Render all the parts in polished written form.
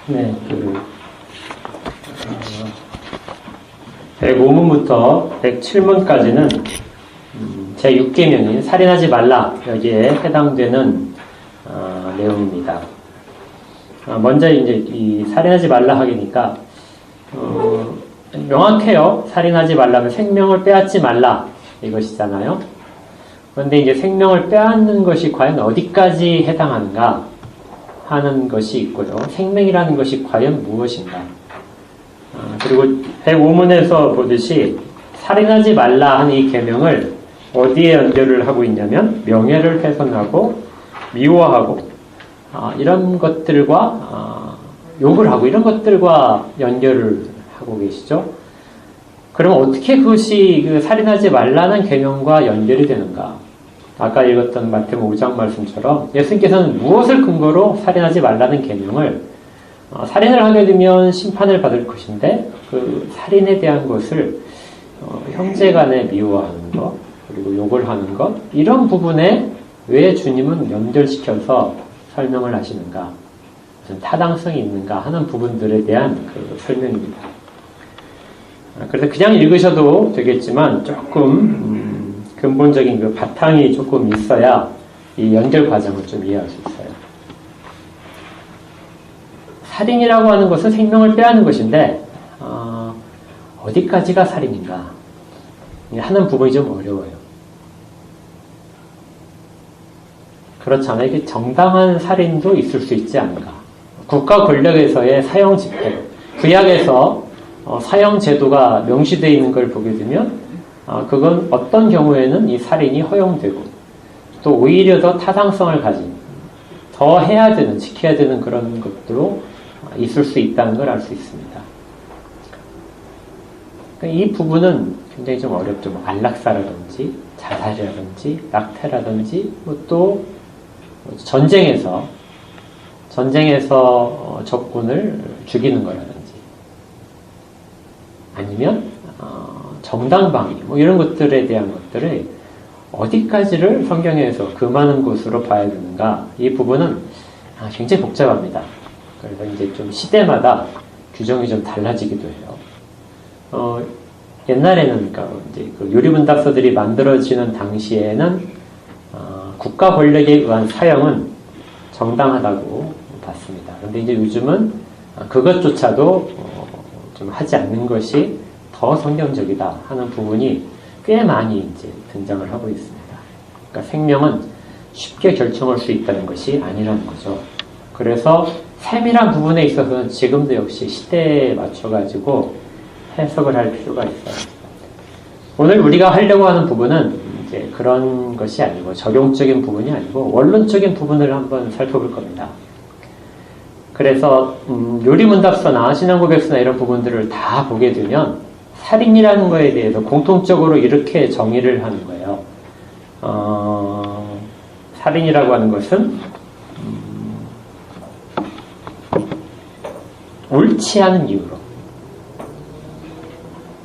네, 105문부터 107문까지는 제6계명인 살인하지 말라 여기에 해당되는 내용입니다. 먼저 이제 이 살인하지 말라 하기니까 명확해요. 살인하지 말라면 생명을 빼앗지 말라 이것이잖아요. 그런데 이제 생명을 빼앗는 것이 과연 어디까지 해당하는가 하는 것이 있고요. 생명이라는 것이 과연 무엇인가. 그리고 105문에서 보듯이 살인하지 말라 하는 이 계명을 어디에 연결을 하고 있냐면 명예를 훼손하고 미워하고 이런 것들과 욕을 하고 이런 것들과 연결을 하고 계시죠. 그럼 어떻게 그것이 그 살인하지 말라는 계명과 연결이 되는가? 아까 읽었던 마태복음 5장 말씀처럼 예수님께서는 무엇을 근거로 살인하지 말라는 계명을 살인을 하게 되면 심판을 받을 것인데 그 살인에 대한 것을 형제간에 미워하는 것 그리고 욕을 하는 것 이런 부분에 왜 주님은 연결시켜서 설명을 하시는가 무슨 타당성이 있는가 하는 부분들에 대한 그 설명입니다. 그래서 그냥 읽으셔도 되겠지만 조금 근본적인 그 바탕이 조금 있어야 이 연결 과정을 좀 이해할 수 있어요. 살인이라고 하는 것은 생명을 빼앗는 것인데 어디까지가 살인인가 하는 부분이 좀 어려워요. 그렇잖아요. 이게 정당한 살인도 있을 수 있지 않은가. 국가 권력에서의 사형 집행, 구약에서 사형 제도가 명시되어 있는 걸 보게 되면 그건 어떤 경우에는 이 살인이 허용되고 또 오히려 더 타당성을 가진 더 해야 되는, 지켜야 되는 그런 것도 있을 수 있다는 걸 알 수 있습니다. 이 부분은 굉장히 좀 어렵죠. 뭐 안락사라든지 자살이라든지 낙태라든지 또 전쟁에서 적군을 죽이는 거라든지 아니면 정당방위 뭐 이런 것들에 대한 것들을 어디까지를 성경에서 금하는 것으로 봐야 되는가 이 부분은 굉장히 복잡합니다. 그래서 이제 좀 시대마다 규정이 좀 달라지기도 해요. 옛날에는 그러니까 이제 그 유리문답서들이 만들어지는 당시에는 국가 권력에 의한 사형은 정당하다고 봤습니다. 그런데 이제 요즘은 그것조차도 좀 하지 않는 것이 더 성경적이다 하는 부분이 꽤 많이 이제 등장을 하고 있습니다. 그러니까 생명은 쉽게 결정할 수 있다는 것이 아니라는 거죠. 그래서 세밀한 부분에 있어서는 지금도 역시 시대에 맞춰가지고 해석을 할 필요가 있어요. 오늘 우리가 하려고 하는 부분은 이제 그런 것이 아니고 적용적인 부분이 아니고 원론적인 부분을 한번 살펴볼 겁니다. 그래서 요리문답서나 신앙고백서나 이런 부분들을 다 보게 되면 살인이라는 거에 대해서 공통적으로 이렇게 정의를 하는 거예요. 살인이라고 하는 것은 옳지 않은 이유로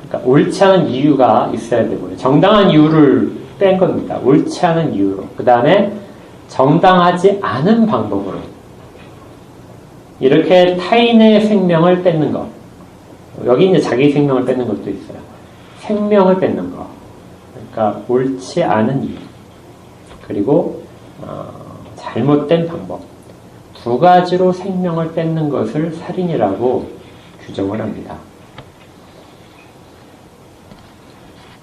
그러니까 옳지 않은 이유가 있어야 되고요. 정당한 이유를 뺀 겁니다. 옳지 않은 이유로 그 다음에 정당하지 않은 방법으로 이렇게 타인의 생명을 뺏는 것 여기 이제 자기 생명을 뺏는 것도 있어요. 생명을 뺏는 것 그러니까 옳지 않은 이유 그리고 잘못된 방법 두 가지로 생명을 뺏는 것을 살인이라고 규정을 합니다.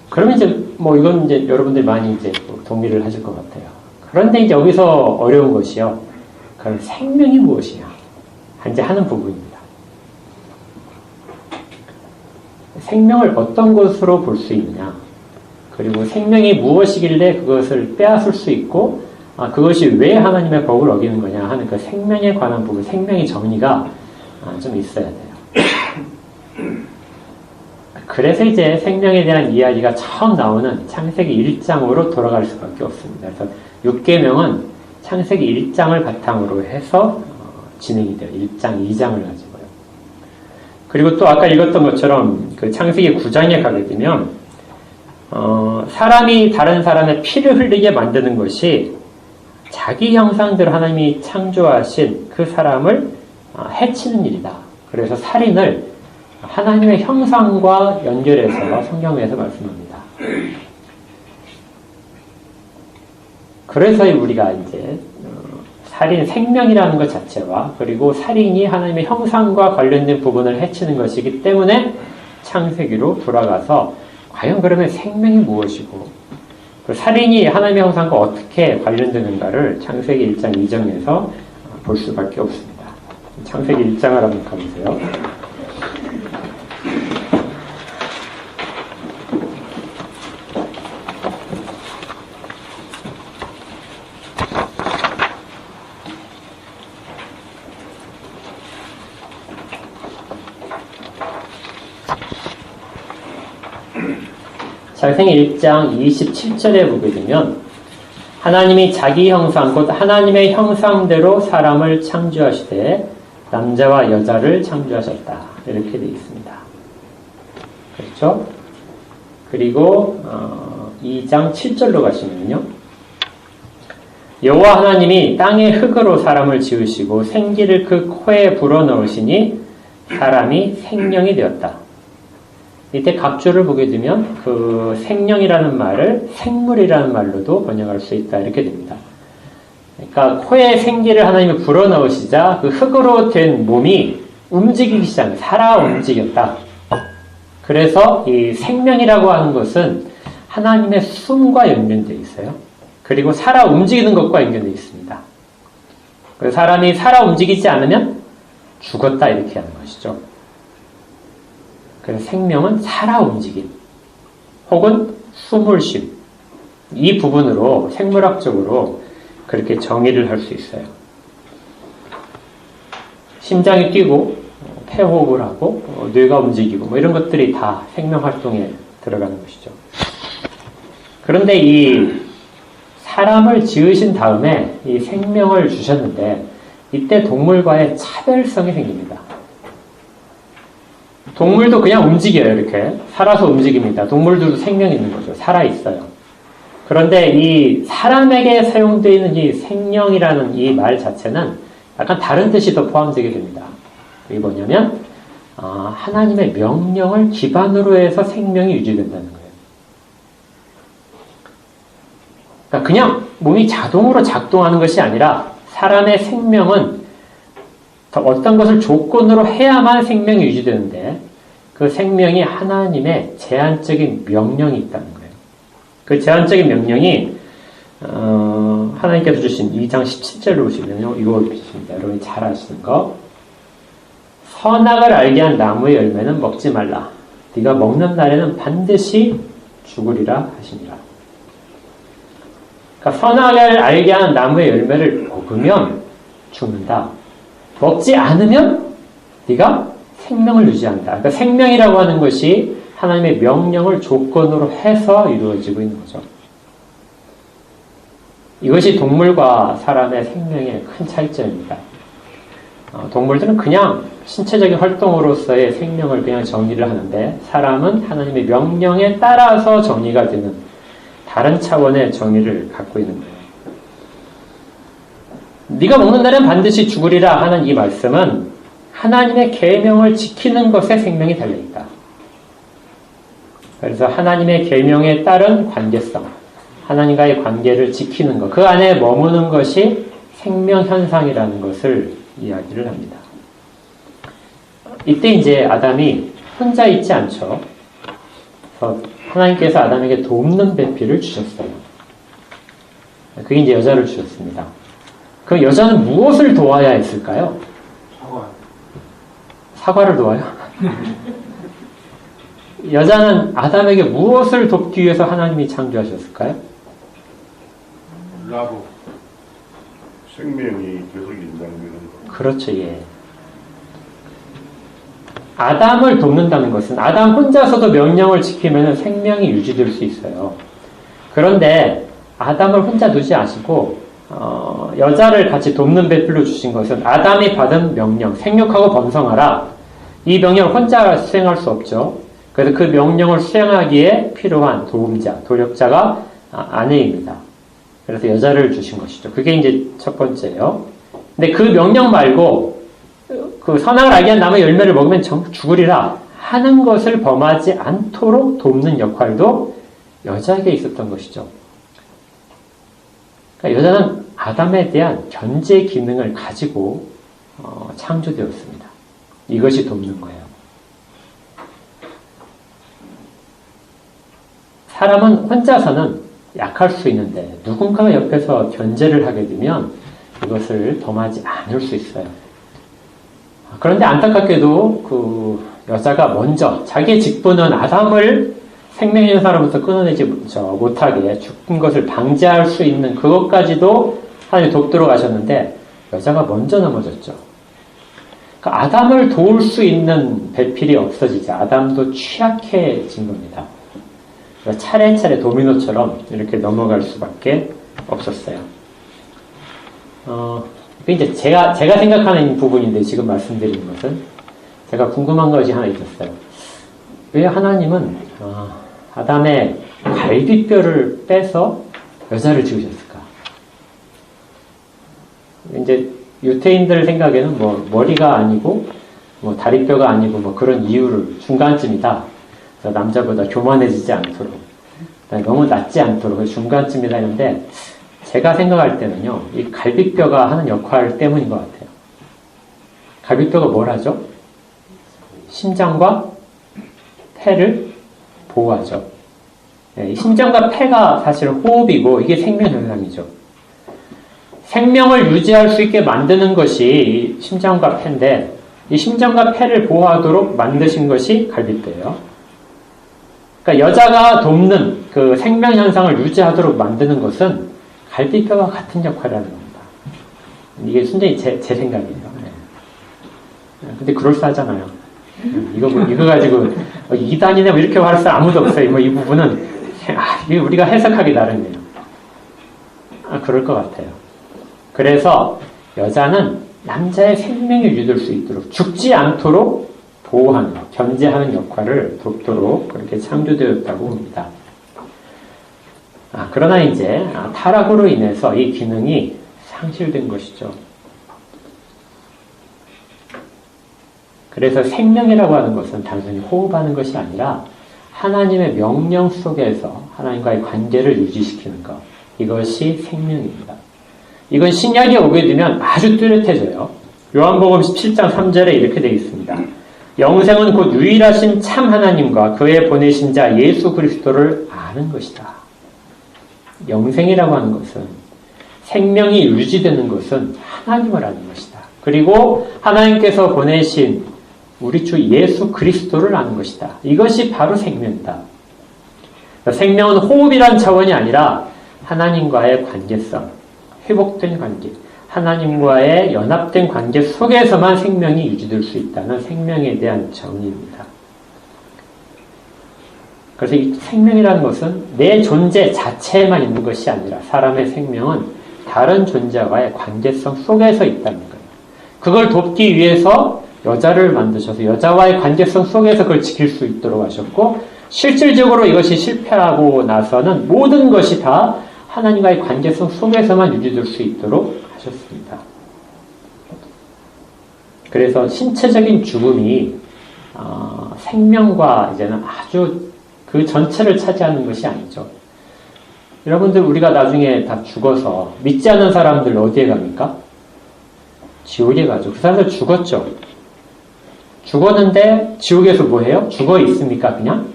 그러면 이제 뭐 이건 이제 여러분들이 많이 이제 동의를 하실 것 같아요. 그런데 이제 여기서 어려운 것이요. 그럼 생명이 무엇이냐? 이제 하는 부분입니다. 생명을 어떤 것으로 볼 수 있느냐? 그리고 생명이 무엇이길래 그것을 빼앗을 수 있고 그것이 왜 하나님의 법을 어기는 거냐 하는 그 생명에 관한 부분, 생명의 정리가 좀 있어야 돼요. 그래서 이제 생명에 대한 이야기가 처음 나오는 창세기 1장으로 돌아갈 수밖에 없습니다. 그래서 6계명은 창세기 1장을 바탕으로 해서 진행이 돼요. 1장, 2장을 가지고요. 그리고 또 아까 읽었던 것처럼 그 창세기 9장에 가게 되면 사람이 다른 사람의 피를 흘리게 만드는 것이 자기 형상대로 하나님이 창조하신 그 사람을 해치는 일이다. 그래서 살인을 하나님의 형상과 연결해서 성경에서 말씀합니다. 그래서 우리가 이제 살인, 생명이라는 것 자체와 그리고 살인이 하나님의 형상과 관련된 부분을 해치는 것이기 때문에 창세기로 돌아가서 과연 그러면 생명이 무엇이고 그 살인이 하나님의 형상과 어떻게 관련되는가를 창세기 1장 2절에서 볼 수밖에 없습니다. 창세기 1장을 한번 가보세요. 창세기 1장 27절에 보게 되면 하나님이 자기 형상 곧 하나님의 형상대로 사람을 창조하시되 남자와 여자를 창조하셨다. 이렇게 되어 있습니다. 그렇죠? 그리고 2장 7절로 가시면요. 여호와 하나님이 땅의 흙으로 사람을 지으시고 생기를 그 코에 불어넣으시니 사람이 생명이 되었다. 이때 각주를 보게 되면 그 생명이라는 말을 생물이라는 말로도 번역할 수 있다. 이렇게 됩니다. 그러니까 코에 생기를 하나님이 불어넣으시자 그 흙으로 된 몸이 움직이기 시작합니다. 살아 움직였다. 그래서 이 생명이라고 하는 것은 하나님의 숨과 연결되어 있어요. 그리고 살아 움직이는 것과 연결되어 있습니다. 그래서 사람이 살아 움직이지 않으면 죽었다 이렇게 하는 것이죠. 그래서 생명은 살아 움직임 혹은 숨을 쉼 이 부분으로 생물학적으로 그렇게 정의를 할 수 있어요. 심장이 뛰고 폐호흡을 하고 뇌가 움직이고 뭐 이런 것들이 다 생명활동에 들어가는 것이죠. 그런데 이 사람을 지으신 다음에 이 생명을 주셨는데 이때 동물과의 차별성이 생깁니다. 동물도 그냥 움직여요. 이렇게 살아서 움직입니다. 동물들도 생명이 있는 거죠. 살아있어요. 그런데 이 사람에게 사용되어 있는 이 생명이라는 이 말 자체는 약간 다른 뜻이 더 포함되게 됩니다. 이게 뭐냐면 하나님의 명령을 기반으로 해서 생명이 유지된다는 거예요. 그러니까 그냥 몸이 자동으로 작동하는 것이 아니라 사람의 생명은 어떤 것을 조건으로 해야만 생명이 유지되는데 그 생명이 하나님의 제한적인 명령이 있다는 거예요. 그 제한적인 명령이 하나님께서 주신 2장 17절로 보시면요. 이거 보십니다. 여러분이 잘 아시는 거. 선악을 알게 한 나무의 열매는 먹지 말라. 네가 먹는 날에는 반드시 죽으리라 하시니라. 그러니까 선악을 알게 하는 나무의 열매를 먹으면 죽는다. 먹지 않으면 네가 생명을 유지한다. 그러니까 생명이라고 하는 것이 하나님의 명령을 조건으로 해서 이루어지고 있는 거죠. 이것이 동물과 사람의 생명의 큰 차이점입니다. 동물들은 그냥 신체적인 활동으로서의 생명을 그냥 정의를 하는데 사람은 하나님의 명령에 따라서 정의가 되는 다른 차원의 정의를 갖고 있는 거예요. 네가 먹는 날엔 반드시 죽으리라 하는 이 말씀은 하나님의 계명을 지키는 것에 생명이 달려있다. 그래서 하나님의 계명에 따른 관계성, 하나님과의 관계를 지키는 것, 그 안에 머무는 것이 생명현상이라는 것을 이야기를 합니다. 이때 이제 아담이 혼자 있지 않죠. 하나님께서 아담에게 돕는 배필을 주셨어요. 그게 이제 여자를 주셨습니다. 그 여자는 무엇을 도와야 했을까요? 사과를 도와요? 여자는 아담에게 무엇을 돕기 위해서 하나님이 창조하셨을까요? 라고 생명이 계속 인장되는 거. 그렇죠, 예. 아담을 돕는다는 것은 아담 혼자서도 명령을 지키면 생명이 유지될 수 있어요. 그런데 아담을 혼자 두지 않으시고 여자를 같이 돕는 배필로 주신 것은 아담이 받은 명령, 생육하고 번성하라. 이 명령을 혼자 수행할 수 없죠. 그래서 그 명령을 수행하기에 필요한 도움자, 도력자가 아내입니다. 그래서 여자를 주신 것이죠. 그게 이제 첫 번째예요. 근데 그 명령 말고 그 선악을 알게 한 나무의 열매를 먹으면 죽으리라 하는 것을 범하지 않도록 돕는 역할도 여자에게 있었던 것이죠. 그러니까 여자는 아담에 대한 견제 기능을 가지고 창조되었습니다. 이것이 돕는 거예요. 사람은 혼자서는 약할 수 있는데 누군가가 옆에서 견제를 하게 되면 이것을 범하지 않을 수 있어요. 그런데 안타깝게도 그 여자가 먼저 자기의 직분은 아담을 생명의 현상으로부터 끊어내지 못하게 죽은 것을 방지할 수 있는 그것까지도 하나님이 돕도록 하셨는데 여자가 먼저 넘어졌죠. 그러니까 아담을 도울 수 있는 배필이 없어지자 아담도 취약해진 겁니다. 차례차례 도미노처럼 이렇게 넘어갈 수밖에 없었어요. 이제 제가 생각하는 부분인데 지금 말씀드리는 것은 제가 궁금한 것이 하나 있었어요. 왜 하나님은 아담의 갈비뼈를 빼서 여자를 지으셨을까? 이제 유태인들 생각에는 뭐 머리가 아니고 뭐 다리뼈가 아니고 뭐 그런 이유를 중간쯤이다. 그래서 남자보다 교만해지지 않도록 너무 낮지 않도록 중간쯤이다 했는데 제가 생각할 때는요, 이 갈비뼈가 하는 역할 때문인 것 같아요. 갈비뼈가 뭘 하죠? 심장과 폐를 보호하죠. 이 심장과 폐가 사실 호흡이고 이게 생명 현상이죠. 생명을 유지할 수 있게 만드는 것이 이 심장과 폐인데 이 심장과 폐를 보호하도록 만드신 것이 갈비뼈예요. 그러니까 여자가 돕는 그 생명 현상을 유지하도록 만드는 것은 갈비뼈와 같은 역할을 하는 겁니다. 이게 순전히 제 생각이에요. 근데 그럴싸하잖아요. 이거 가지고 이단이네 뭐 이렇게 말할 사람 아무도 없어요. 뭐 이 부분은 우리가 해석하기 나름이에요. 그럴 것 같아요. 그래서 여자는 남자의 생명을 유지할 수 있도록 죽지 않도록 보호하는, 견제하는 역할을 돕도록 그렇게 창조되었다고 봅니다. 그러나 이제 타락으로 인해서 이 기능이 상실된 것이죠. 그래서 생명이라고 하는 것은 단순히 호흡하는 것이 아니라 하나님의 명령 속에서 하나님과의 관계를 유지시키는 것. 이것이 생명입니다. 이건 신약에 오게 되면 아주 뚜렷해져요. 요한복음 17장 3절에 이렇게 되어 있습니다. 영생은 곧 유일하신 참 하나님과 그의 보내신 자 예수 그리스도를 아는 것이다. 영생이라고 하는 것은 생명이 유지되는 것은 하나님을 아는 것이다. 그리고 하나님께서 보내신 우리 주 예수 그리스도를 아는 것이다. 이것이 바로 생명이다. 생명은 호흡이란 차원이 아니라 하나님과의 관계성, 회복된 관계, 하나님과의 연합된 관계 속에서만 생명이 유지될 수 있다는 생명에 대한 정의입니다. 그래서 이 생명이라는 것은 내 존재 자체에만 있는 것이 아니라 사람의 생명은 다른 존재와의 관계성 속에서 있다는 거예요. 그걸 돕기 위해서 여자를 만드셔서 여자와의 관계성 속에서 그걸 지킬 수 있도록 하셨고 실질적으로 이것이 실패하고 나서는 모든 것이 다 하나님과의 관계성 속에서만 유지될 수 있도록 하셨습니다. 그래서 신체적인 죽음이 생명과 이제는 아주 그 전체를 차지하는 것이 아니죠. 여러분들 우리가 나중에 다 죽어서 믿지 않는 사람들 어디에 갑니까? 지옥에 가죠. 그 사람들 죽었죠. 죽었는데 지옥에서 뭐 해요? 죽어 있습니까? 그냥?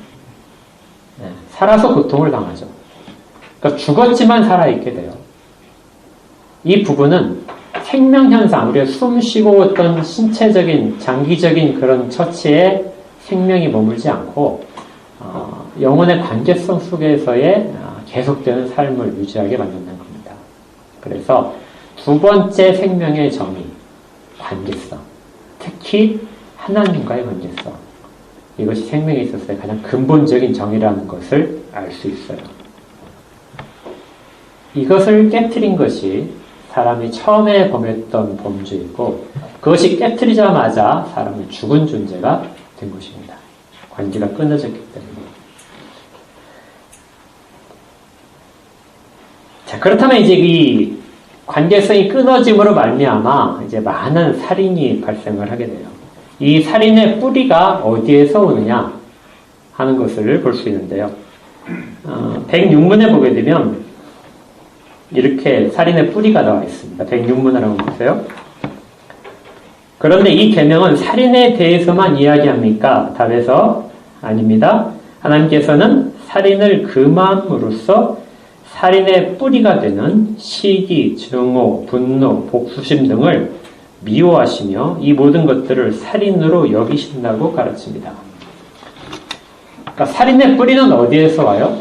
네, 살아서 고통을 당하죠. 그러니까 죽었지만 살아있게 돼요. 이 부분은 생명현상, 우리가 숨 쉬고 어떤 신체적인, 장기적인 그런 처치에 생명이 머물지 않고 영혼의 관계성 속에서의 계속되는 삶을 유지하게 만든다는 겁니다. 그래서 두 번째 생명의 정의, 관계성. 특히 하나님과의 관계성. 이것이 생명에 있어서의 가장 근본적인 정의라는 것을 알 수 있어요. 이것을 깨트린 것이 사람이 처음에 범했던 범죄이고 그것이 깨트리자마자 사람은 죽은 존재가 된 것입니다. 관계가 끊어졌기 때문에. 자, 그렇다면 이제 이 관계성이 끊어짐으로 말미암아 이제 많은 살인이 발생을 하게 돼요. 이 살인의 뿌리가 어디에서 오느냐 하는 것을 볼 수 있는데요. 106문에 보게 되면 이렇게 살인의 뿌리가 나와 있습니다. 106문을 한번 보세요. 그런데 이 계명은 살인에 대해서만 이야기합니까? 답에서 아닙니다. 하나님께서는 살인을 금함으로써 살인의 뿌리가 되는 시기, 증오, 분노, 복수심 등을 미워하시며 이 모든 것들을 살인으로 여기신다고 가르칩니다. 그러니까 살인의 뿌리는 어디에서 와요?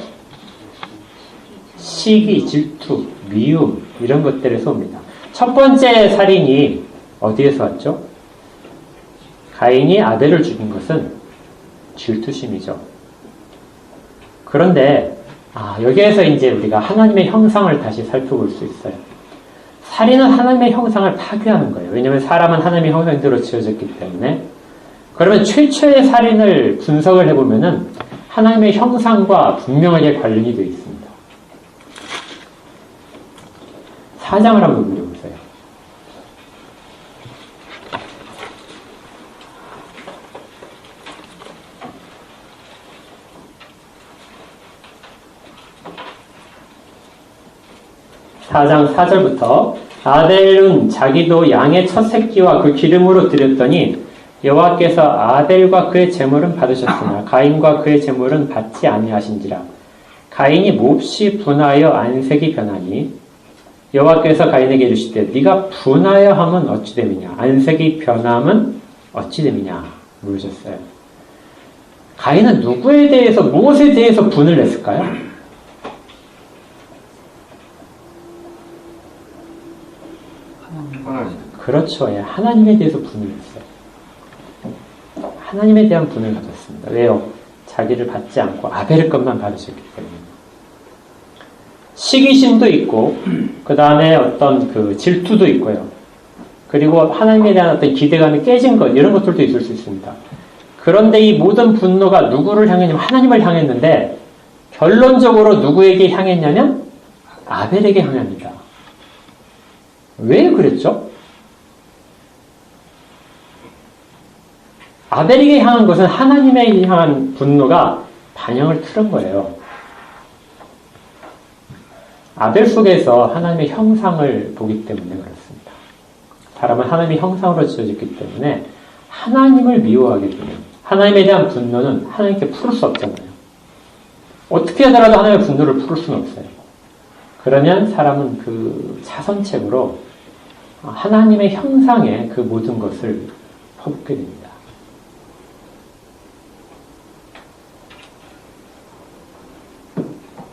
시기, 질투, 미움 이런 것들에서 옵니다. 첫 번째 살인이 어디에서 왔죠? 가인이 아벨을 죽인 것은 질투심이죠. 그런데 여기에서 이제 우리가 하나님의 형상을 다시 살펴볼 수 있어요. 살인은 하나님의 형상을 파괴하는 거예요. 왜냐하면 사람은 하나님의 형상대로 지어졌기 때문에. 그러면 최초의 살인을 분석을 해보면은 하나님의 형상과 분명하게 관련이 되어 있습니다. 4장을 한번 읽어보세요. (4장 4절부터) 아벨은 자기도 양의 첫 새끼와 그 기름으로 드렸더니 여호와께서 아벨과 그의 제물은 받으셨으나 가인과 그의 제물은 받지 아니하신지라. 가인이 몹시 분하여 안색이 변하니 여호와께서 가인에게 이르시되 네가 분하여 함은 어찌 됨이냐 안색이 변함은 어찌 됨이냐 물으셨어요. 가인은 누구에 대해서 무엇에 대해서 분을 냈을까요? 그렇죠. 예, 하나님에 대해서 분을 했어요. 하나님에 대한 분을 가졌습니다. 왜요? 자기를 받지 않고 아벨의 것만 받으셨기 때문에. 시기심도 있고, 그 다음에 어떤 그 질투도 있고요. 그리고 하나님에 대한 어떤 기대감이 깨진 것, 이런 것들도 있을 수 있습니다. 그런데 이 모든 분노가 누구를 향했냐면 하나님을 향했는데, 결론적으로 누구에게 향했냐면 아벨에게 향합니다. 왜 그랬죠? 아벨에게 향한 것은 하나님에 향한 분노가 반영을 틀은 거예요. 아벨 속에서 하나님의 형상을 보기 때문에 그렇습니다. 사람은 하나님의 형상으로 지어졌기 때문에 하나님을 미워하게 되면 하나님에 대한 분노는 하나님께 풀을 수 없잖아요. 어떻게 하더라도 하나님의 분노를 풀을 수는 없어요. 그러면 사람은 그 자선책으로 하나님의 형상에 그 모든 것을 퍼붓게 됩니다.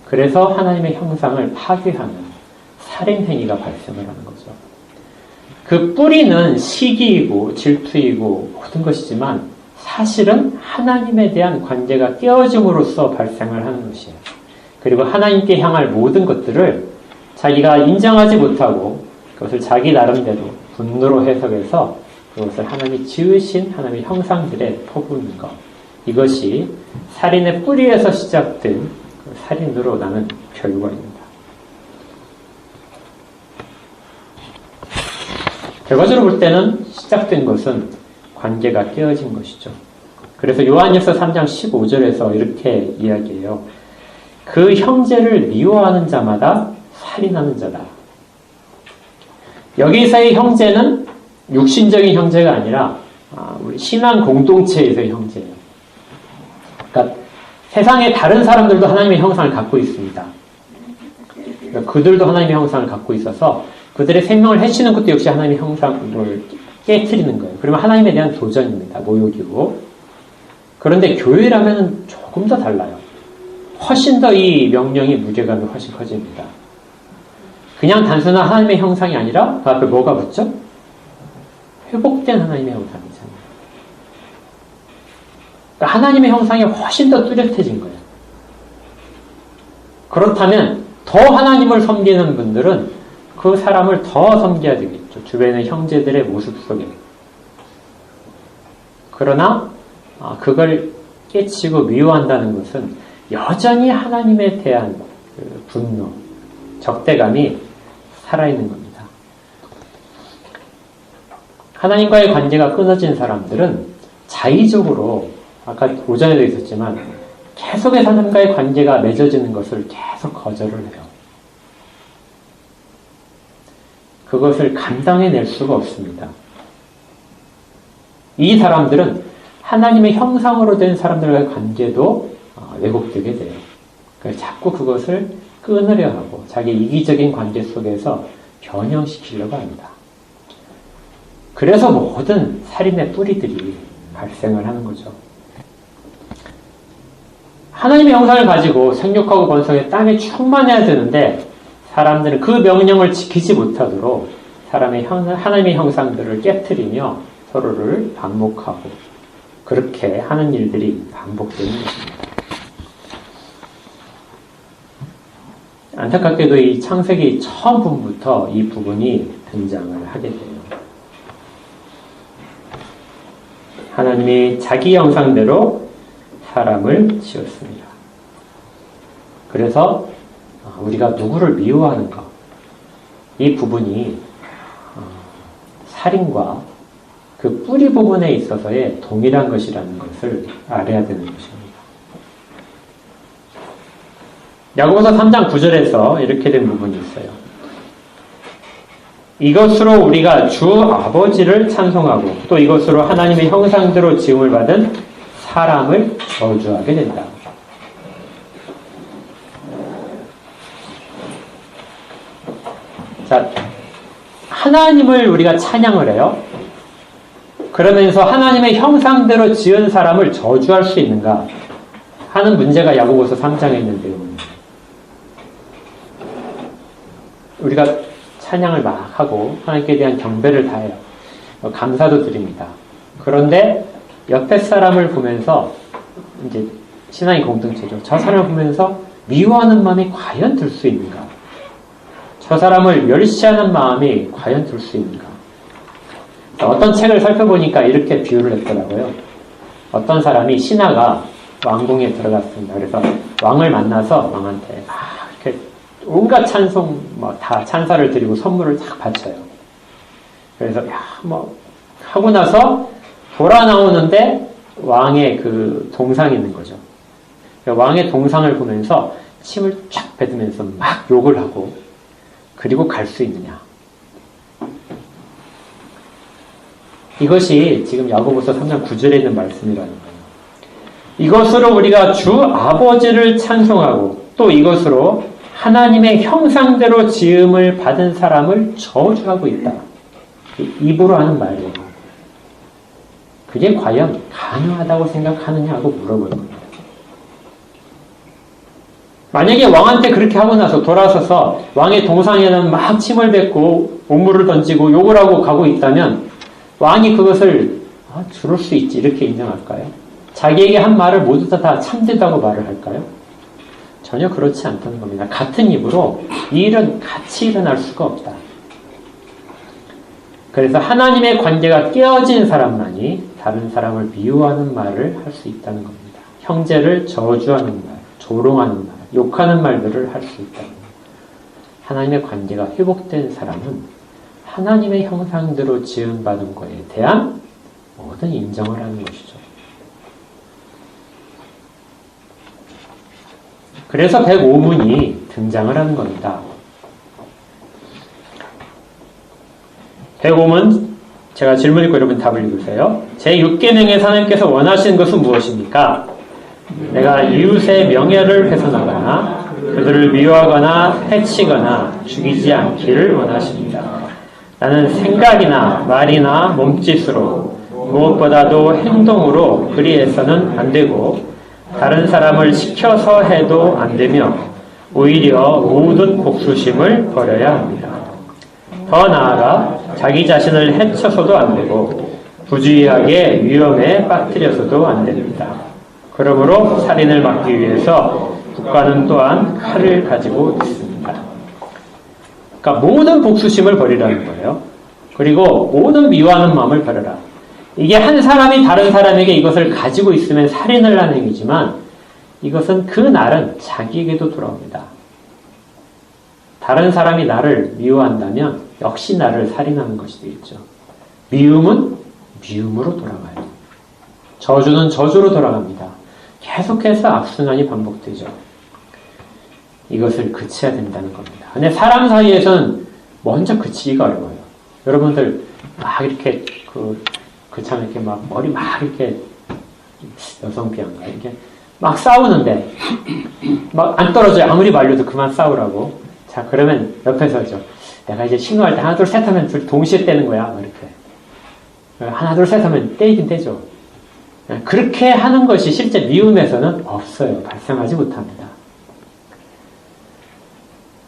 그래서 하나님의 형상을 파괴하는 살인 행위가 발생을 하는 거죠. 그 뿌리는 시기이고 질투이고 모든 것이지만 사실은 하나님에 대한 관계가 깨어짐으로써 발생을 하는 것이에요. 그리고 하나님께 향할 모든 것들을 자기가 인정하지 못하고 그것을 자기 나름대로 분노로 해석해서 그것을 하나님이 지으신 하나님의 형상들에 퍼붓는 것. 이것이 살인의 뿌리에서 시작된 살인으로 나는 결과입니다. 결과적으로 볼 때는 시작된 것은 관계가 깨어진 것이죠. 그래서 요한일서 3장 15절에서 이렇게 이야기해요. 그 형제를 미워하는 자마다 살인하는 자다. 여기서의 형제는 육신적인 형제가 아니라 우리 신앙 공동체에서의 형제예요. 그러니까 세상의 다른 사람들도 하나님의 형상을 갖고 있습니다. 그러니까 그들도 하나님의 형상을 갖고 있어서 그들의 생명을 해치는 것도 역시 하나님의 형상을 깨트리는 거예요. 그러면 하나님에 대한 도전입니다. 모욕이고. 그런데 교회라면 조금 더 달라요. 훨씬 더 이 명령의 무게감이 훨씬 커집니다. 그냥 단순한 하나님의 형상이 아니라 그 앞에 뭐가 붙죠? 회복된 하나님의 형상이잖아요. 그러니까 하나님의 형상이 훨씬 더 뚜렷해진 거예요. 그렇다면 더 하나님을 섬기는 분들은 그 사람을 더 섬겨야 되겠죠. 주변의 형제들의 모습 속에. 그러나 그걸 깨치고 미워한다는 것은 여전히 하나님에 대한 그 분노, 적대감이 살아있는 겁니다. 하나님과의 관계가 끊어진 사람들은 자의적으로 아까 오전에도 있었지만 계속해서 하나님과의 관계가 맺어지는 것을 계속 거절을 해요. 그것을 감당해낼 수가 없습니다. 이 사람들은 하나님의 형상으로 된 사람들과의 관계도 왜곡되게 돼요. 그래서 자꾸 그것을 끊으려 하고 자기 이기적인 관계 속에서 변형시키려고 합니다. 그래서 모든 살인의 뿌리들이 발생을 하는 거죠. 하나님의 형상을 가지고 생육하고 번성해 땅에 충만해야 되는데 사람들은 그 명령을 지키지 못하도록 하나님의 형상들을 깨트리며 서로를 반목하고 그렇게 하는 일들이 반복되는 것입니다. 안타깝게도 이 창세기 처음 부분부터 이 부분이 등장을 하게 돼요. 하나님이 자기 형상대로 사람을 지었습니다. 그래서 우리가 누구를 미워하는가 이 부분이 살인과 그 뿌리 부분에 있어서의 동일한 것이라는 것을 알아야 되는 것입니다. 야고보서 3장 9절에서 이렇게 된 부분이 있어요. 이것으로 우리가 주 아버지를 찬송하고 또 이것으로 하나님의 형상대로 지음을 받은 사람을 저주하게 된다. 자, 하나님을 우리가 찬양을 해요. 그러면서 하나님의 형상대로 지은 사람을 저주할 수 있는가 하는 문제가 야고보서 3장에 있는데요. 우리가 찬양을 막 하고 하나님께 대한 경배를 다해요. 감사도 드립니다. 그런데 옆에 사람을 보면서 이제 신앙의 공동체죠. 저 사람을 보면서 미워하는 마음이 과연 들 수 있는가? 저 사람을 멸시하는 마음이 과연 들 수 있는가? 어떤 책을 살펴보니까 이렇게 비유를 했더라고요. 어떤 사람이 신하가 왕궁에 들어갔습니다. 그래서 왕을 만나서 왕한테 막 이렇게 온갖 찬송, 다 찬사를 드리고 선물을 딱 바쳐요. 그래서 하고 나서 돌아 나오는데 왕의 그 동상이 있는 거죠. 왕의 동상을 보면서 침을 쫙 뱉으면서 막 욕을 하고 그리고 갈 수 있느냐. 이것이 지금 야고보서 3장 9절에 있는 말씀이라는 거예요. 이것으로 우리가 주 아버지를 찬송하고 또 이것으로 하나님의 형상대로 지음을 받은 사람을 저주하고 있다. 입으로 하는 말이에요. 그게 과연 가능하다고 생각하느냐 하고 물어보는 겁니다. 만약에 왕한테 그렇게 하고 나서 돌아서서 왕의 동상에는 막 침을 뱉고 오물을 던지고 욕을 하고 가고 있다면 왕이 그것을 들을 수 있지 이렇게 인정할까요? 자기에게 한 말을 모두 다 참되다고 말을 할까요? 전혀 그렇지 않다는 겁니다. 같은 입으로 이 일은 같이 일어날 수가 없다. 그래서 하나님의 관계가 깨어진 사람만이 다른 사람을 미워하는 말을 할 수 있다는 겁니다. 형제를 저주하는 말, 조롱하는 말, 욕하는 말들을 할 수 있다. 하나님의 관계가 회복된 사람은 하나님의 형상대로 지음받은 것에 대한 모든 인정을 하는 것이죠. 그래서 105문이 등장을 하는 겁니다. 105문 제가 질문 읽고 여러분 답을 읽으세요. 제6계명에서 하나님께서 원하시는 것은 무엇입니까? 내가 이웃의 명예를 훼손하거나 그들을 미워하거나 해치거나 죽이지 않기를 원하십니다. 나는 생각이나 말이나 몸짓으로 무엇보다도 행동으로 그리해서는 안 되고 다른 사람을 시켜서 해도 안 되며 오히려 모든 복수심을 버려야 합니다. 더 나아가 자기 자신을 해쳐서도 안 되고 부주의하게 위험에 빠뜨려서도 안 됩니다. 그러므로 살인을 막기 위해서 국가는 또한 칼을 가지고 있습니다. 그러니까 모든 복수심을 버리라는 거예요. 그리고 모든 미워하는 마음을 버려라. 이게 한 사람이 다른 사람에게 이것을 가지고 있으면 살인을 하는 행위지만 이것은 그 날은 자기에게도 돌아옵니다. 다른 사람이 나를 미워한다면 역시 나를 살인하는 것이 되겠죠. 미움은 미움으로 돌아가요. 저주는 저주로 돌아갑니다. 계속해서 악순환이 반복되죠. 이것을 그쳐야 된다는 겁니다. 근데 사람 사이에서는 먼저 그치기가 어려워요. 여러분들 막 이렇게 참 이렇게 막 머리 막 이렇게 여성 비한가 이렇게 막 싸우는데 막 안 떨어져요. 아무리 말려도 그만 싸우라고. 자, 그러면 옆에서죠. 내가 이제 신고할 때 하나 둘 셋 하면 둘 동시에 떼는 거야. 이렇게 하나 둘 셋 하면 떼이긴 떼죠. 그렇게 하는 것이 실제 미움에서는 없어요. 발생하지 못합니다.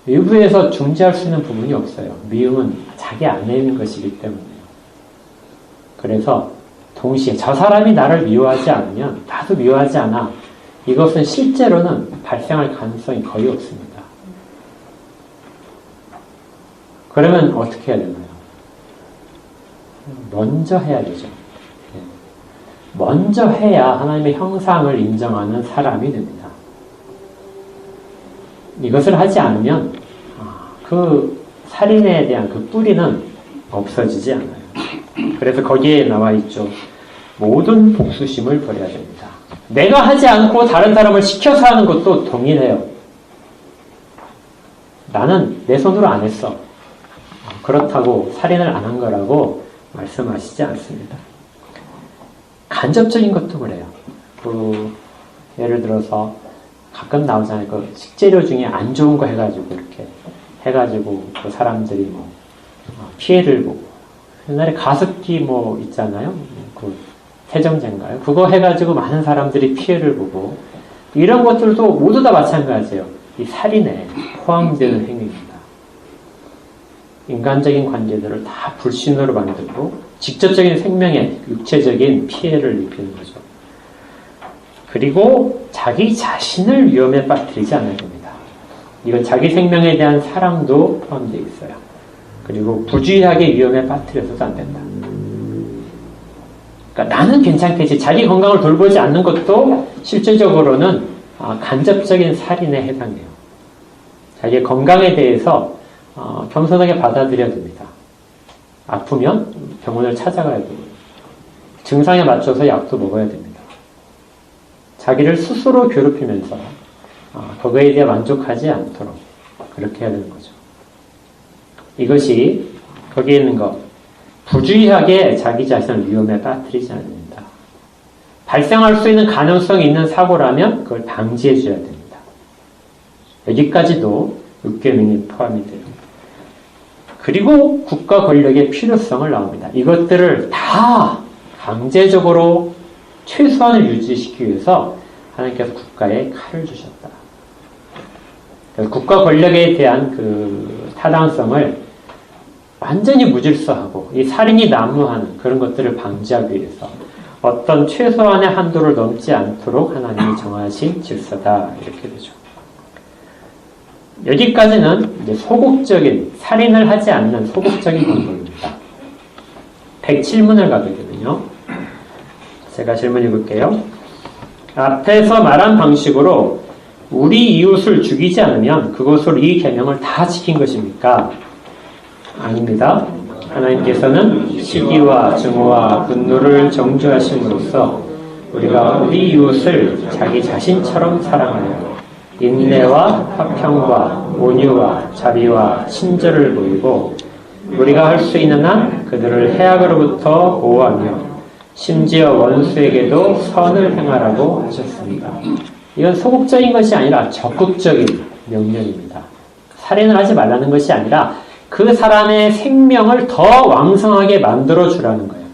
외부에서 중지할 수 있는 부분이 없어요. 미움은 자기 안에 있는 것이기 때문에요. 그래서 동시에 저 사람이 나를 미워하지 않으면 나도 미워하지 않아. 이것은 실제로는 발생할 가능성이 거의 없습니다. 그러면 어떻게 해야 되나요? 먼저 해야 되죠. 먼저 해야 하나님의 형상을 인정하는 사람이 됩니다. 이것을 하지 않으면 그 살인에 대한 그 뿌리는 없어지지 않아요. 그래서 거기에 나와 있죠. 모든 복수심을 버려야 됩니다. 내가 하지 않고 다른 사람을 시켜서 하는 것도 동일해요. 나는 내 손으로 안 했어. 그렇다고 살인을 안 한 거라고 말씀하시지 않습니다. 간접적인 것도 그래요. 예를 들어서 가끔 나오잖아요. 그 식재료 중에 안 좋은 거 해가지고 이렇게 해가지고 그 사람들이 피해를 보고 옛날에 가습기 있잖아요. 그 세정제인가요? 그거 해가지고 많은 사람들이 피해를 보고 이런 것들도 모두 다 마찬가지예요. 이 살인에 포함되는 행위입니다. 인간적인 관계들을 다 불신으로 만들고 직접적인 생명에 육체적인 피해를 입히는 거죠. 그리고 자기 자신을 위험에 빠뜨리지 않아야 됩니다. 이건 자기 생명에 대한 사랑도 포함되어 있어요. 그리고 부주의하게 위험에 빠뜨려서도 안 된다. 그러니까 나는 괜찮겠지. 자기 건강을 돌보지 않는 것도 실질적으로는 간접적인 살인에 해당해요. 자기의 건강에 대해서 겸손하게 받아들여야 됩니다. 아프면 병원을 찾아가야 되고 증상에 맞춰서 약도 먹어야 됩니다. 자기를 스스로 괴롭히면서 거기에 대해 만족하지 않도록 그렇게 해야 되는 거죠. 이것이 거기에 있는 것 부주의하게 자기 자신을 위험에 빠뜨리지 않는다. 발생할 수 있는 가능성이 있는 사고라면 그걸 방지해 줘야 됩니다. 여기까지도 육계명이 포함이 돼요. 그리고 국가 권력의 필요성을 나옵니다. 이것들을 다 강제적으로 최소한을 유지시키기 위해서 하나님께서 국가에 칼을 주셨다. 국가 권력에 대한 그 타당성을 완전히 무질서하고 이 살인이 난무하는 그런 것들을 방지하기 위해서 어떤 최소한의 한도를 넘지 않도록 하나님이 정하신 질서다. 이렇게 되죠. 여기까지는 이제 소극적인, 살인을 하지 않는 소극적인 방법입니다. 107문을 가게 되면요. 제가 질문 읽을게요. 앞에서 말한 방식으로 우리 이웃을 죽이지 않으면 그것으로 이 계명을 다 지킨 것입니까? 아닙니다. 하나님께서는 시기와 증오와 분노를 정죄하심으로써 우리가 우리 이웃을 자기 자신처럼 사랑하여 인내와 화평과 온유와 자비와 친절을 보이고 우리가 할 수 있는 한 그들을 해악으로부터 보호하며 심지어 원수에게도 선을 행하라고 하셨습니다. 이건 소극적인 것이 아니라 적극적인 명령입니다. 살인을 하지 말라는 것이 아니라 그 사람의 생명을 더 왕성하게 만들어주라는 거예요.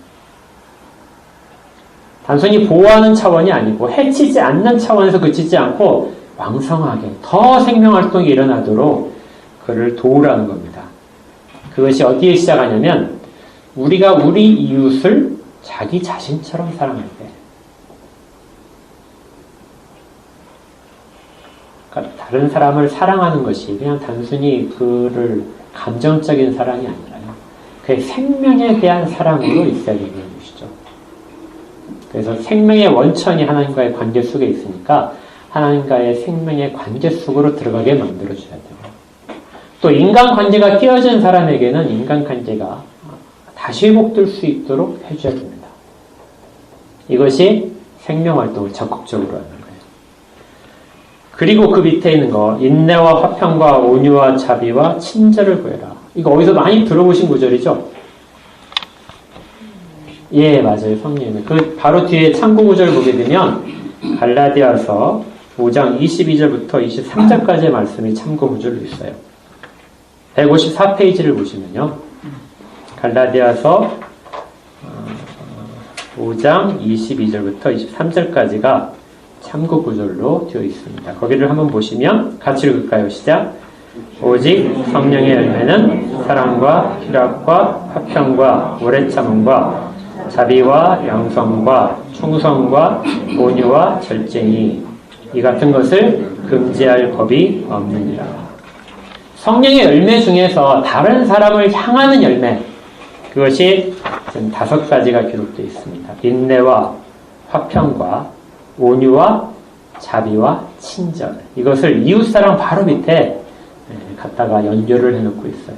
단순히 보호하는 차원이 아니고 해치지 않는 차원에서 그치지 않고 왕성하게 더 생명활동이 일어나도록 그를 도우라는 겁니다. 그것이 어디에 시작하냐면 우리가 우리 이웃을 자기 자신처럼 사랑할 때, 그러니까 다른 사람을 사랑하는 것이 그냥 단순히 그를 감정적인 사랑이 아니라요. 그의 생명에 대한 사랑으로 있어야 되는 것이죠. 그래서 생명의 원천이 하나님과의 관계 속에 있으니까 하나님과의 생명의 관계 속으로 들어가게 만들어줘야 돼요. 또 인간관계가 끼어진 사람에게는 인간관계가 다시 회복될 수 있도록 해줘야 됩니다. 이것이 생명활동을 적극적으로 하는 거예요. 그리고 그 밑에 있는 거, 인내와 화평과 온유와 자비와 친절을 구해라. 이거 어디서 많이 들어보신 구절이죠? 예, 맞아요. 성령님. 그 바로 뒤에 참고 구절 보게 되면 갈라디아서 5장 22절부터 23절까지의 말씀이 참고 구절로 있어요. 154페이지를 보시면요. 갈라디아서 5장 22절부터 23절까지가 참고 구절로 되어 있습니다. 거기를 한번 보시면 같이 읽을까요? 시작. 오직 성령의 열매는 사랑과 희락과 화평과 오래 참음과 자비와 양성과 충성과 온유와 절제니 이 같은 것을 금지할 법이 없느니라. 성령의 열매 중에서 다른 사람을 향하는 열매, 그것이 지금 5가지가 기록되어 있습니다. 인내와 화평과 온유와 자비와 친절. 이것을 이웃사랑 바로 밑에 갖다가 연결을 해놓고 있어요.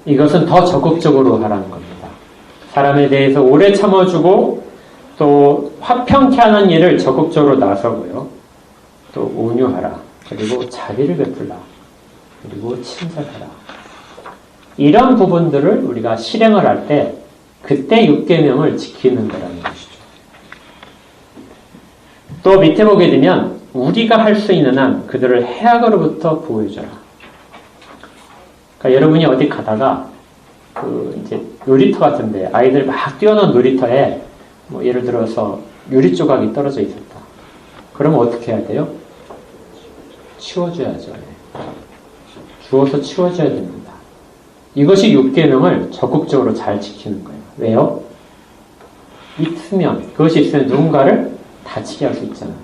이것은 더 적극적으로 하라는 겁니다. 사람에 대해서 오래 참아주고 또 화평케 하는 일을 적극적으로 나서고요. 또 온유하라. 그리고 자비를 베풀라. 그리고 친절하라. 이런 부분들을 우리가 실행을 할 때 그때 6계명을 지키는 거라는 것이죠. 또 밑에 보게 되면 우리가 할 수 있는 한 그들을 해악으로부터 보호해줘라. 그러니까 여러분이 어디 가다가 이제 놀이터 같은데 아이들 막 뛰어노는 놀이터에 뭐 예를 들어서 유리 조각이 떨어져 있었다. 그러면 어떻게 해야 돼요? 치워줘야죠. 주워서 치워줘야 됩니다. 이것이 6계명을 적극적으로 잘 지키는 거예요. 왜요? 그것이 있으면 누군가를 다치게 할 수 있잖아요.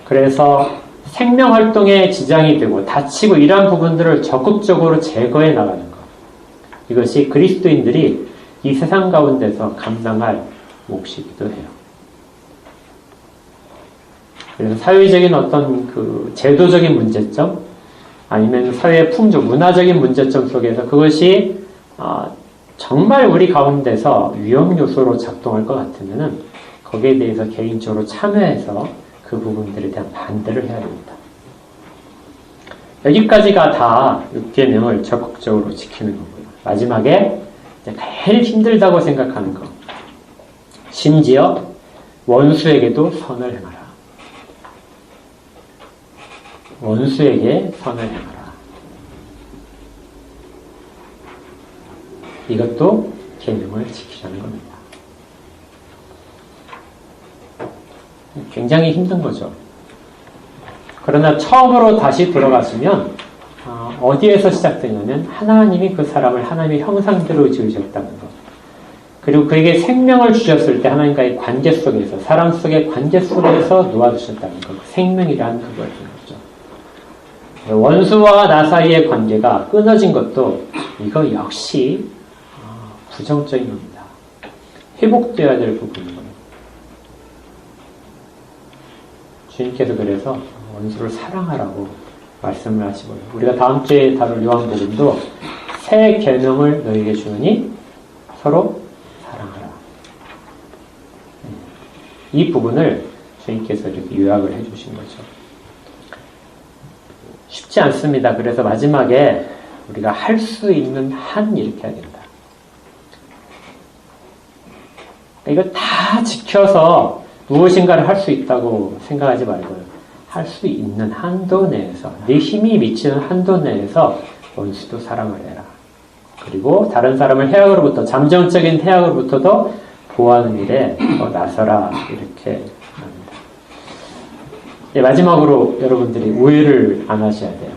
그래서 생명활동에 지장이 되고 다치고 이러한 부분들을 적극적으로 제거해 나가는 것. 이것이 그리스도인들이 이 세상 가운데서 감당할 몫이기도 해요. 그래서 사회적인 어떤 그 제도적인 문제점, 아니면 사회의 풍조, 문화적인 문제점 속에서 그것이 정말 우리 가운데서 위험 요소로 작동할 것 같으면은 거기에 대해서 개인적으로 참여해서 그 부분들에 대한 반대를 해야 됩니다. 여기까지가 다 6계명을 적극적으로 지키는 거고요. 마지막에 제일 힘들다고 생각하는 것. 심지어 원수에게도 선을 행하라. 원수에게 선을 행하라. 이것도 계명을 지키라는 겁니다. 굉장히 힘든 거죠. 그러나 처음으로 다시 들어가시면 어디에서 시작되냐면 하나님이 그 사람을 하나님의 형상대로 지으셨다는 것. 그리고 그에게 생명을 주셨을 때 하나님과의 관계 속에서 사람 속의 관계 속에서 놓아주셨다는 것. 생명이라는 그거였던 거죠. 원수와 나 사이의 관계가 끊어진 것도 이거 역시 부정적인 겁니다. 회복되어야 될 부분이거든요. 주님께서 그래서 원수를 사랑하라고 말씀을 하시고요. 우리가 다음 주에 다룰 요한복음도 새 계명을 너희에게 주니 서로 사랑하라. 이 부분을 주님께서 이렇게 요약을 해주신 거죠. 쉽지 않습니다. 그래서 마지막에 우리가 할 수 있는 한 이렇게 해야 된다. 이거 다 지켜서 무엇인가를 할 수 있다고 생각하지 말고요. 할 수 있는 한도 내에서, 네 힘이 미치는 한도 내에서 원수도 사랑을 해라. 그리고 다른 사람을 해악으로부터, 잠정적인 해악으로부터도 보호하는 일에 나서라. 이렇게 합니다. 네, 마지막으로 여러분들이 오해를 안 하셔야 돼요.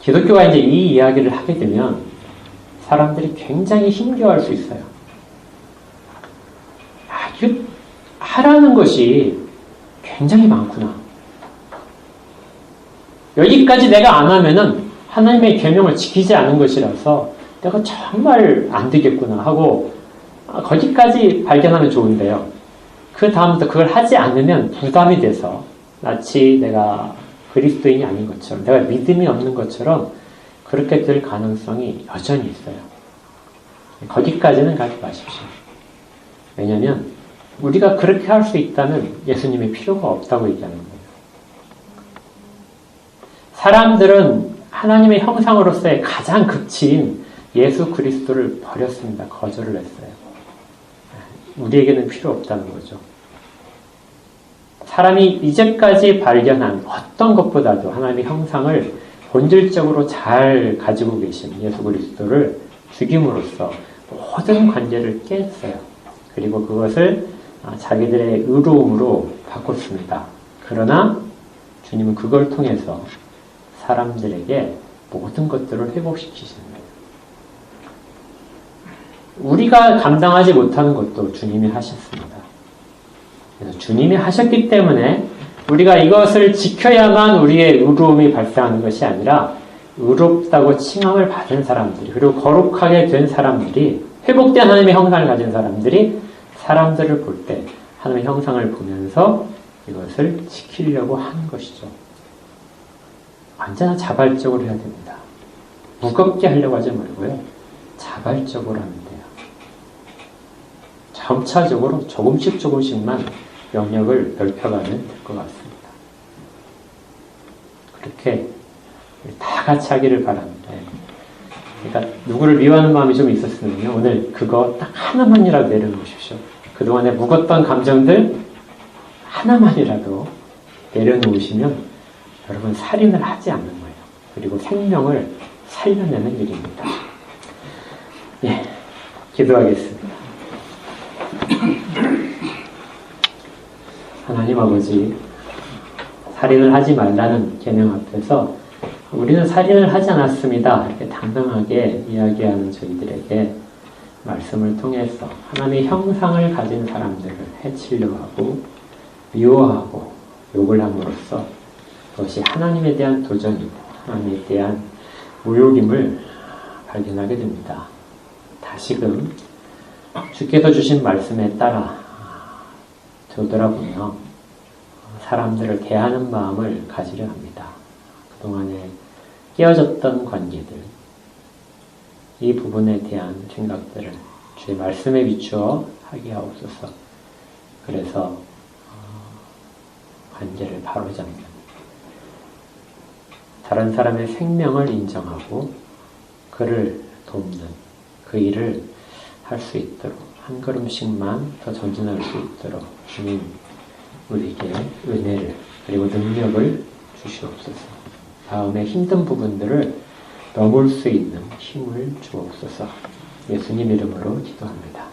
기독교가 이제 이 이야기를 하게 되면 사람들이 굉장히 힘겨워할 수 있어요. 이거 하라는 것이 굉장히 많구나. 여기까지 내가 안 하면은 하나님의 계명을 지키지 않은 것이라서 내가 정말 안 되겠구나 하고 거기까지 발견하면 좋은데요. 그 다음부터 그걸 하지 않으면 부담이 돼서 마치 내가 그리스도인이 아닌 것처럼 내가 믿음이 없는 것처럼 그렇게 될 가능성이 여전히 있어요. 거기까지는 가지 마십시오. 왜냐하면 우리가 그렇게 할 수 있다면 예수님이 필요가 없다고 얘기하는 거예요. 사람들은 하나님의 형상으로서의 가장 극치인 예수 그리스도를 버렸습니다. 거절을 했어요. 우리에게는 필요 없다는 거죠. 사람이 이제까지 발견한 어떤 것보다도 하나님의 형상을 본질적으로 잘 가지고 계신 예수 그리스도를 죽임으로써 모든 관계를 깼어요. 그리고 그것을 자기들의 의로움으로 바꿨습니다. 그러나 주님은 그걸 통해서 사람들에게 모든 것들을 회복시키시는 거예요. 우리가 감당하지 못하는 것도 주님이 하셨습니다. 그래서 주님이 하셨기 때문에 우리가 이것을 지켜야만 우리의 의로움이 발생하는 것이 아니라 의롭다고 칭함을 받은 사람들이, 그리고 거룩하게 된 사람들이, 회복된 하나님의 형상을 가진 사람들이 사람들을 볼 때 하나님의 형상을 보면서 이것을 지키려고 하는 것이죠. 언제나 자발적으로 해야 됩니다. 무겁게 하려고 하지 말고요. 자발적으로 하면 돼요. 점차적으로 조금씩만 영역을 넓혀가면 될 것 같습니다. 그렇게 다 같이 하기를 바랍니다. 그러니까 누구를 미워하는 마음이 좀 있었으면요, 오늘 그거 딱 하나만이라도 내려놓으십시오. 그동안에 묵었던 감정들 하나만이라도 내려놓으시면 여러분 살인을 하지 않는 거예요. 그리고 생명을 살려내는 일입니다. 예, 기도하겠습니다. 하나님 아버지, 살인을 하지 말라는 계명 앞에서 우리는 살인을 하지 않았습니다. 이렇게 당당하게 이야기하는 저희들에게 말씀을 통해서 하나님의 형상을 가진 사람들을 해치려고 하고 미워하고 욕을 함으로써 그것이 하나님에 대한 도전이고 하나님에 대한 모욕임을 발견하게 됩니다. 다시금 주께서 주신 말씀에 따라 되돌아보며 사람들을 대하는 마음을 가지려 합니다. 그동안에 깨어졌던 관계들, 이 부분에 대한 생각들을 주의 말씀에 비추어 하게 하옵소서. 그래서 관계를 바로잡는, 다른 사람의 생명을 인정하고 그를 돕는 그 일을 할 수 있도록 한 걸음씩만 더 전진할 수 있도록 주님 우리에게 은혜를 그리고 능력을 주시옵소서. 다음에 힘든 부분들을 넘을 수 있는 힘을 주옵소서. 예수님 이름으로 기도합니다.